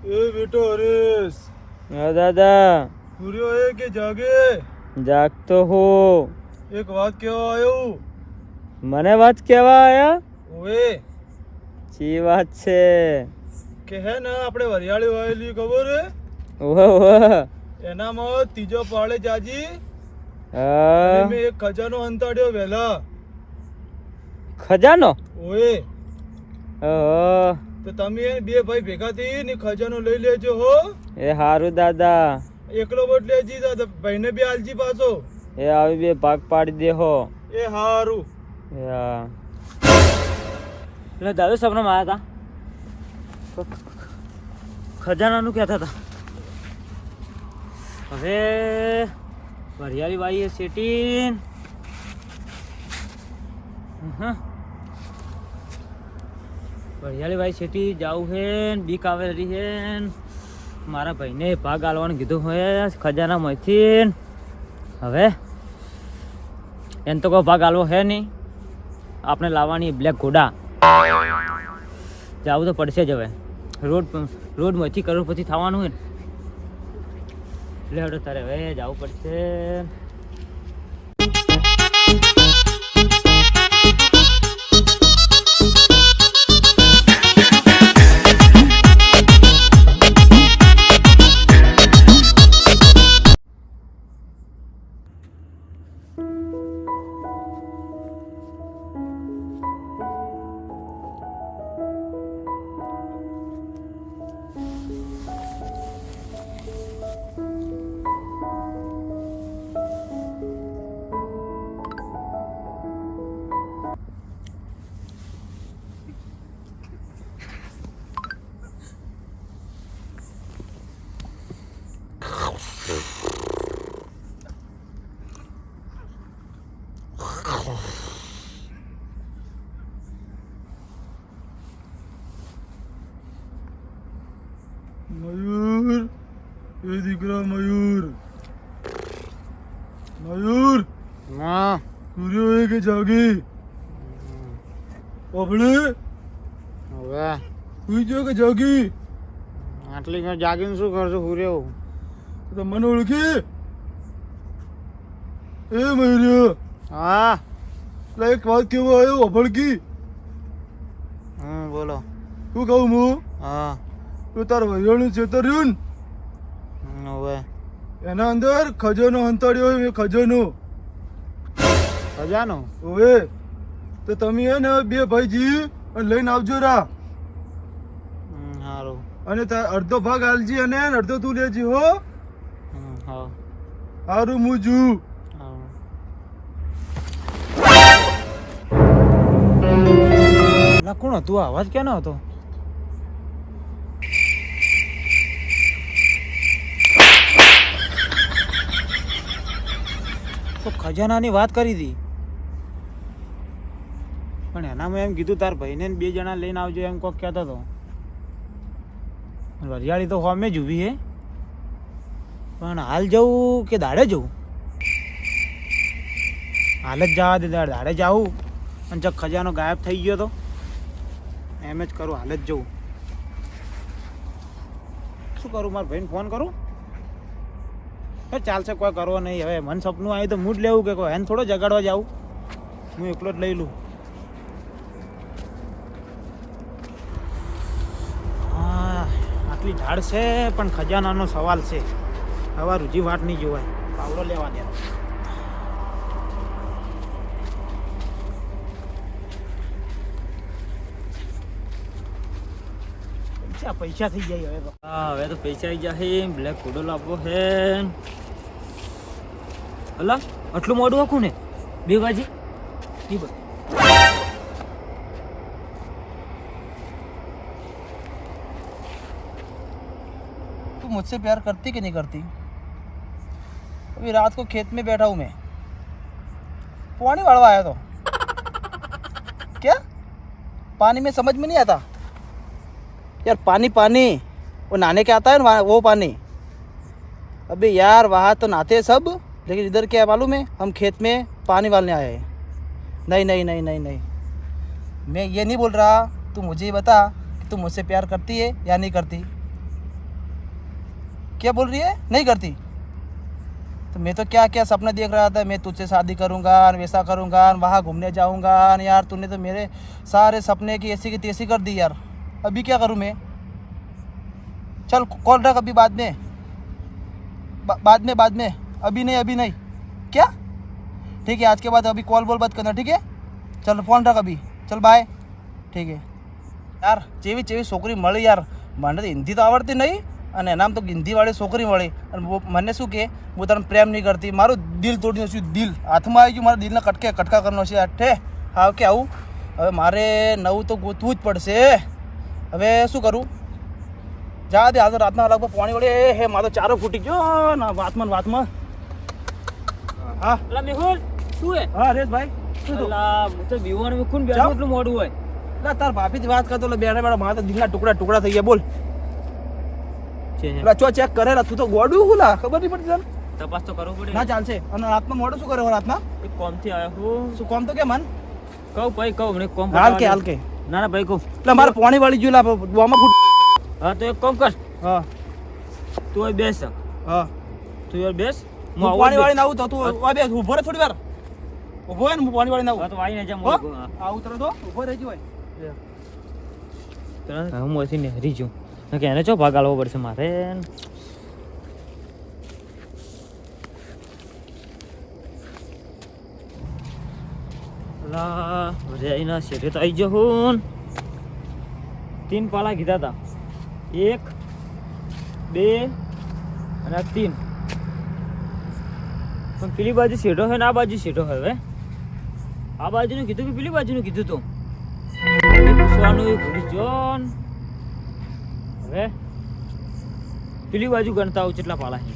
એ બેટો હરેશ, હા દાદા. પૂર્યો હે કે જાગે? જાગતો હું. એક વાત કેવા આવ્યો. મને વાત કેવા આયા? ઓએ ચી વાત છે? કે હે ને આપણે વરિયાળી વાયેલી ખબર હે? ઓહો ઓહો. એનામાં ત્રીજો પાળે જાજી હા. મેં એક ખજાનો અંતાડ્યો વહેલા. ખજાનો? ઓએ ઓહો. તો તમે બે ભાઈ ભેગા થઈ ને ખજાનો લઈ લેજો હો. એ હારું દાદા. એકલો બોટ લેજી દાદા, ભાઈને બે આલજી પાછો. એ આવી બે ભાગ પાડી દે હો. એ હારું. હા. એટલે દાદા સપના માં આવ્યા હતા, ખજાનાનું કહેતા હતા. હવે વરિયાળી વાઈએ સેટીન. વરિયાળી વાઈ સેટી જાવું હે ને બીક આવેલી હે ને મારા ભાઈને ભાગ આલવાનું કીધું હોય ખજાનામાંથી. હવે એને તો કોઈ ભાગ આલવો હે નહીં. આપણે લાવવાની બ્લેક ઘોડા. જવું તો પડશે જ હવે. રોડમાંથી કરોડપતિ થવાનું હોય ને એટલે હવે તારે હવે જવું પડશે. મયુર, એ દીકરા મયુર, મયુર હા. સૂર્યો હે કે જાગી? આપણે હવે સુઈ ગયો કે જાગી? આટલી જાગીને શું કરશો હુર્યો? તો મને ઓળખી? એ મયુર, હા. એટલે એક વાત કેવો આવ્યો અભળકી. બોલો. શું કહું હું? હા. તો તાર વરિયાળનું ચેતર રહ્યું ને હવે એના અંદર ખજાનો અંતાડ્યો હોય. મેં ખજાનો ખજાનો? હવે તો તમે હે ને બે ભાઈજી અને લઈને આવજો રા. સારું. અને અડધો ભાગ આલજી અને અડધો તું લેજી હો. હા. સારું હું જુ. કોણ હતું? અવાજ ક્યાંનો હતો? તો ખજાનાની વાત કરી હતી પણ એનામાં એમ કીધું તાર ભાઈને બે જણા લઈને આવજો એમ કોક કહેતો હતો. વરિયાળી તો હોમે જ ઊભી હે પણ હાલ જવું કે દાડે જવું? હાલ જ જવા દે, દાડે જાવું. અને જો ખજાનો ગાયબ થઈ ગયો તો એમ જ કરું, હાલ જ જવું. શું કરું? મારા ભાઈને ફોન કરું? ચાલશે, કોઈ કરવો નહીં. હવે મન સપનું આવ્યું તો મૂડ લેવું કે કોઈ એને થોડો જગાડવા જાઉં. હું એકલો જ લઈ લઉં. હા, આટલી ઝાડ છે પણ ખજાનાનો સવાલ છે. હવે રૂજી વાટ નહીં જોવાય. પાવડો લેવા દે. પૈસા થઈ જાય હવે. હા, હવે તો પૈસા આવી જાય. બ્લેક ઘોડો લાવવો હે. અલા, આટલું મોડું આખું ને? બે બાજી तू मुझसे प्यार करती कि नहीं करती? अभी रात को खेत में बैठा हूँ मैं, पानी वाला आया तो क्या पानी में समझ में नहीं आता यार. पानी पानी वो नहाने के आता है ना वो पानी. अबे यार वहाँ तो नहाते हैं सब, लेकिन इधर क्या है मालूम है? हम खेत में पानी वालने आए हैं. नहीं नहीं नहीं नहीं नहीं, मैं ये नहीं बोल रहा. तू मुझे ही बता कि तू मुझसे प्यार करती है या नहीं करती. क्या बोल रही है? नहीं करती? तो मैं तो क्या क्या सपने देख रहा था, मैं तुझसे शादी करूंगा और वैसा करूंगा और वहाँ घूमने जाऊंगा और यार तूने तो मेरे सारे सपने की ऐसी तैसी कर दी यार। अभी क्या करूं मैं? चल कॉल रख अभी, बाद में बाद में, अभी नहीं। क्या? ठीक है, आज के बाद अभी कॉल बोल बंद करना, ठीक है? चल फोन रख अभी, चल बाय, ठीक है यार। જેવી છોકરી મળી યાર, મને તો હિન્દી તો આવડતી નહીં અને એનામ તો હિન્દીવાળી છોકરી મળી અને મને શું કે હું તને પ્રેમ નહીં કરતી, મારું દિલ તોડી નાખ્યું, દિલ હાથમાં આવી ગયું, મારા દિલના કટકા કરવાનો છે ઠે હા કે આવું। હવે મારે નવું તો ગોતવું જ પડશે, હવે શું કરું? જા દે, આજે રાતના લગભગ પાણી વળે હે, મારો ચારો ફૂટી ગયો ના વાતમાં। હા અલા મેહુલ શું હે? હા હરેશ ભાઈ, શું તો અલા હું તો બીવાનું મેં કોણ બેઠું એટલું મોડું હોય? ના તાર ભાભીથી વાત કરતો એટલે બેઠા મારા તો દિલના ટુકડા થઈ ગયા, બોલ। છે પેલા ચો ચેક કરેલા, તું તો ગોડું હું લા, ખબર નહીં પડતી તને? તપાસ તો કરવું પડે ના ચાલશે। અને રાતમાં મોડું શું કરે રાતના? એક કોમથી આવ્યો હું શું કામ તો કે મન કહું ભાઈ કહું મને કોમ હાલ કે ના ના ભાઈ કહું એટલે મારે પાણી વાળી ગયું લા, દોમાં ફૂટ। હા તો એક કામ કર, હા તું અહીં બેસ, હા તું યાર બેસ, હું પાણી વાળી આવું તો તું આ બે ઊભો રહે, થોડી વાર ઊભો હોય ને, હું પાણી વાળી હા આવું તો આવીને જા હો? હું આવું તરત હો, ઊભો રહી ગયો હું મોથી ને હરી જઉં કે એને ચો ભાગ આલવો પડશે મારે। ભજાઈના શેઠે તો આવી જવું। 3 પાલા કીધા હતા, 1 2 અને 3, પણ પેલી બાજુ શેઠો હોય ને આ બાજુ શેઠો હોય। હવે આ બાજુનું કીધું કે પેલી બાજુનું કીધું તું પૂછવાનું એ ભૂલી જોન। હવે પેલી બાજુ ગણતા આવું કેટલા પાલા છે।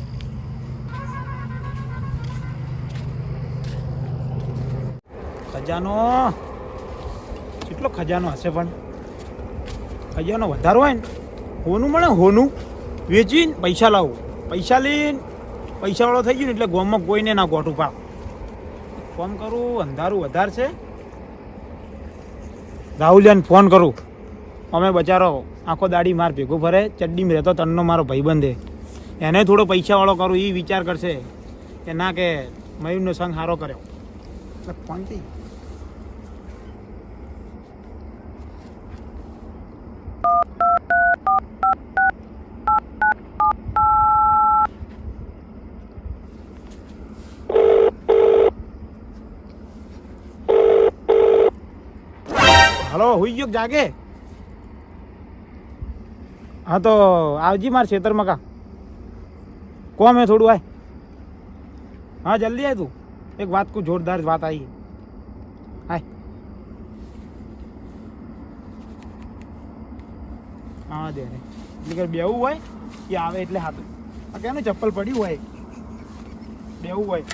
ખજાનો કેટલો ખજાનો હશે, પણ ખજાનો વધારો હોય ને, હોનું મળે, હોનું વેચીને પૈસા લાવું, પૈસા લઈને પૈસાવાળો થઈ ગયું ને એટલે ગામમાં કોઈને ના ગોઠું પાક ફોન કરું, અંધારું વધારે છે, રાહુલિયાને ફોન કરું। અમે બચારો આખો દાડી માર ભેગો ફરે, ચડ્ડીમાં રહેતો તનનો મારો ભાઈબંધ એને થોડો પૈસાવાળો કરું, એ વિચાર કરશે કે ના કે મયુરનો સંગ સારો કર્યો એટલે ફોન થઈ। હલો, હુઈ ગયો જાગે? હા તો આવજી મારા ખેતરમાં કા કોમ હે થોડું, આય હા જલ્દી આય તું, એક વાત કો જોરદાર વાત આવી, આય હા દે એટલે બેવું હોય કે આવે એટલે હાથું આ કેનું ચપ્પલ પડ્યું હોય બેવું હોય।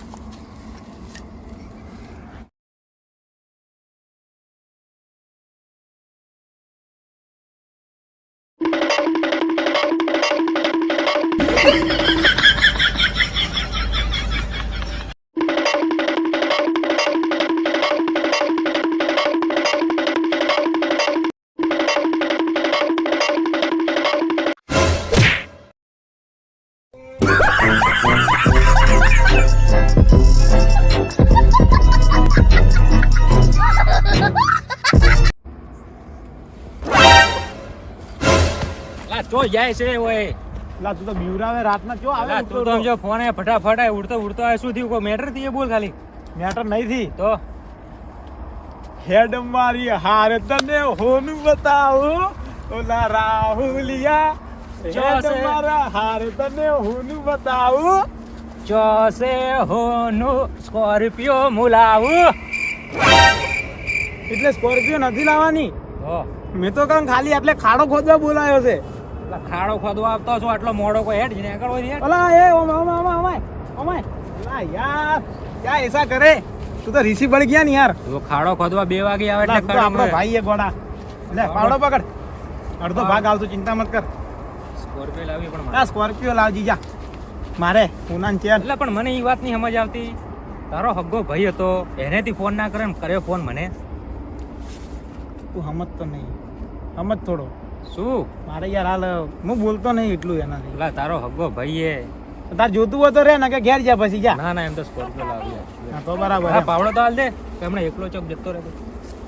તો જાય છે ઓય લા તું તો બીવરાવે રાતના ક્યો આવે? તું તો સમજો ફોન એ ફટાફટ આય ઉડતો આવે, શું થયું? કોઈ મેટર થી બોલ ખાલી, મેટર નહીં થી તો હેડ મારી હાર તને હોનું બતાવું, ઓલા રાહુલિયા હેડ મારા હાર તને હોનું બતાવું, ચોસે હોનું સ્કોર્પિયો મુલાવું। એટલે સ્કોર્પિયો નથી લાવવાની, હો મેં તો કામ ખાલી એટલે ખાડો ખોદવા બોલાયો છે। ખાડો ખોદવા આવતો છો, આટલો મોડો કોઈ હેડ જઈને આગળ હોય હેડ। ઓલા એ ઓમાય લા યાર ક્યાં એસા કરે, તું તો રીસી પડી ગયા ને યાર। તો ખાડો ખોદવા 2 વાગે આવે લા, એટલે તું તો આપણો ભાઈ એ ગોડા, લે પાવડો પકડ, અડધો ભાગ આવતો, ચિંતા મત કર। સ્કોર્પિયો લાવી પણ આ સ્કોર્પિયો લાવજી જા મારે પૂનાન ચેર। એટલે પણ મને એ વાત નહીં સમજ આવતી, તારો હગ્ગો ભાઈ હતો એનેથી ફોન ના કરે ને કર્યો ફોન મને। તું સમજ તો નહીં, સમજ થોડો, શું મારે યાર હાલ હું બોલતો નહીં એટલું એનાથી. પેલા તારો હગ્ગો ભાઈ એ તાર જોતું હોય તો રે ને કે ઘેર જા પછી જા. ના ના એમ તો સ્કોર્પિયો લાવી હા તો બરાબર હા એમ. પાવડો તો હાલ દે તો હમણાં એકલો ચોક જતો રહેતો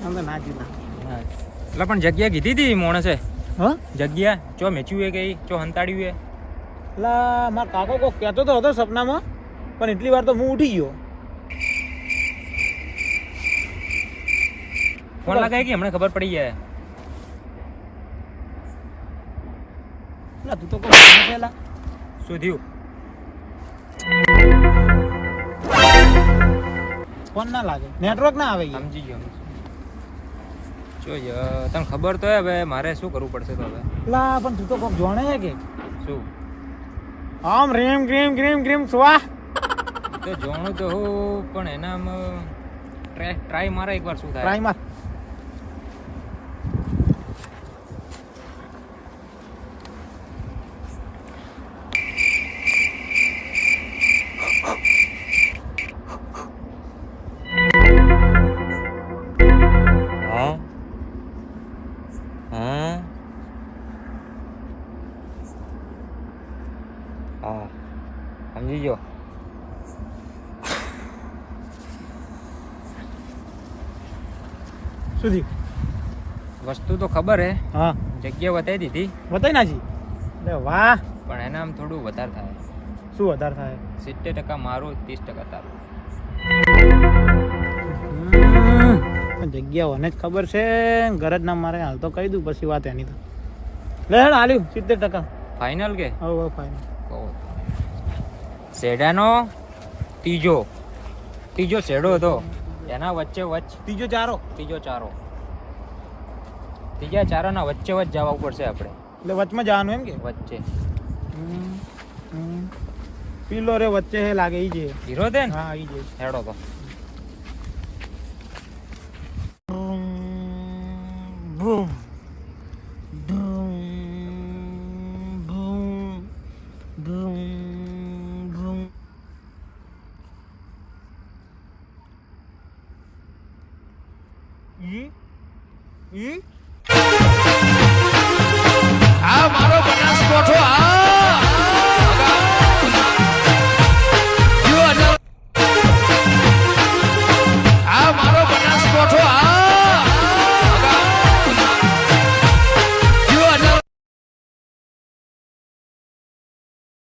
આમ તો ના જીતા. હા એટલે પણ જગ્યા કીધી હતી માણસે હા જગ્યા ચો મેચ્યું હે કે ચો હંતાડ્યું હે એટલે મારા કાકો કોક કહેતો તો હતો સપનામાં પણ એટલી વાર તો હું ઉઠી ગયો. ફોન લગાય કે હમણાં ખબર પડી જાય એટલે તું તો કોઈ પેલા શું થયું ફોન ના લાગે નેટવર્ક ના આવે યાર. સમજી ગયો જો તને ખબર તો હે હવે મારે શું કરવું પડશે તો હવે લા પણ તું તો કોક જાણે છે કે શું આમ રેમ ગ્રીમ ગ્રીમ ગ્રીમ સ્વાહ. તો જોણું તો હું પણ એનામાં ટ્રાય મારે એકવાર શું થાય ટ્રાય માર. હા હા હા સમજી ગયો શું થયું? વસ્તુ તો ખબર હે હા જગ્યા બતાવી દીધી બતાવી નાજી. અરે વાહ પણ એના આમ થોડું વધારે થાય શું વધારે થાય? 70% મારું 30% તારું પણ જગ્યા મને જ ખબર છે ગરજ ના મારે હાલ તો કહી દઉં પછી વાત એની તો લે હેડ હાલ્યું 70%. ફાઇનલ કે હવે ફાઇનલ. કહો શેડાનો ત્રીજો શેડો હતો એના વચ્ચે ત્રીજો ચારો ત્રીજો ચારો ત્રીજા ચારોના વચ્ચે જવા પડશે આપણે એટલે વચમાં જવાનું એમ કે વચ્ચે પીલો રે વચ્ચે હે લાગે ઈ છે. હીરો દે ને હા ઈ છે. હેડો તો બૂમ